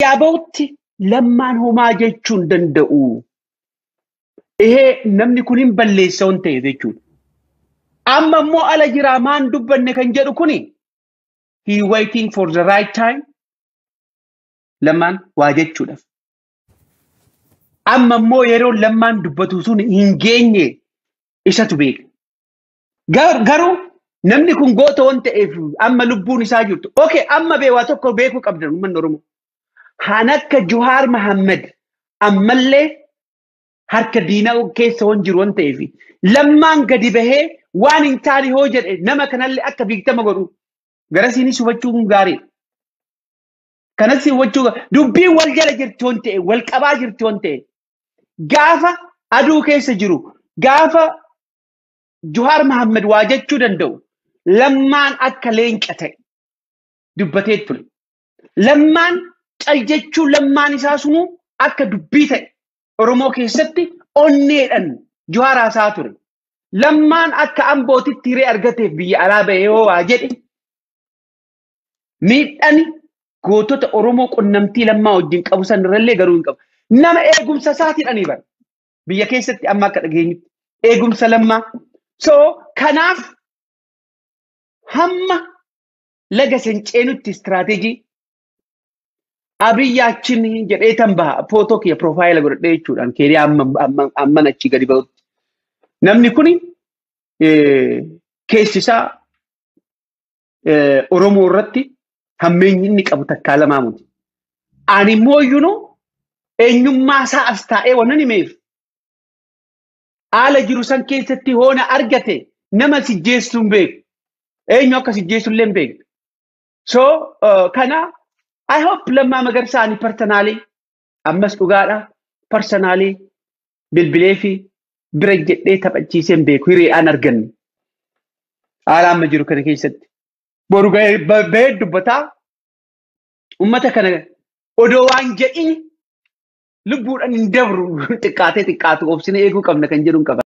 Yaabaawutti lammaan homaa jechuun danda'u. Namni kun hin balleessa waan ta'eef jechuudha. Amma immoo ala jiraa maan dubbanne kan jedhu kuni he waiting for the right time. Lammaan waa jechuudhaaf. Amma immoo yeroo lammaan dubbatu sun hin geenye isatu beeka. Garuu namni kun goota waan ta'eef amma lubbuun isaa jirtu. Okay, amma beewaa tokko beekuu qabdan uummanni Oromoo. Han akka Jawar Mohammed ammallee harka diinaa keessa waan jiru waan ta'eef lammaan gadi bahee waan hin taane hoo jedhe nama kanallee akka biiktama godhu garasiinis hubachuun gaarii. Kanas hubachuu dubbiin wal jala jirti waan ta'e wal qabaa jirti waan ta'e gaafa aduu keessa jiru gaafa Jawar Mohammed waa jechuu danda'u lammaan akka leenca ta'e dubbatee ture. Lammaan cal jechuu lammaan isaa sunuu akka dubbii ta'e Oromoo keessatti onneedhaan Jawar haasaa ture. Lammaan akka ambootitti hiree argateef biyya alaa bahee hoo waa jedhe miidhani gootota Oromoo qunnamtii lammaa wajjin qabu sanirrallee garuu hin qabu. Nama eegumsa isaatiidhanii bara biyya keessatti amma akka dhageenyutti eegumsa lammaa. So kanaaf hamma laga senceenutti istiraatejii abiyyaachin jedhee tan baha footoo kiyya profaayila godhadhee jechuudhaan keerii amman achi gadi ba'utti. Namni kuni keessisaa Oromoo irratti hammeenyi inni qabu takkaa lamaa muti. Ani immoo iyyuu eenyummaa isaa as taa'ee waan himeef haala jiru san keessatti hoona argate nama sijjeessuu hin beeku. Eenyu akka sijjeessu illee hin beeku. So kana I hope Lammaa Magarsaa ani personally ammas dhugaadha personally bilbilee fi bira jedhee taphachiisee hin beeku hiriidhaan arganne. Haala amma jiru kana keessatti. Boru bahee dubbataa uummata kana odoo waan jedhini lubbuudhaan hin dabru xiqqaatee xiqqaatu obsine eeguu qabna kan jedhuun qaba.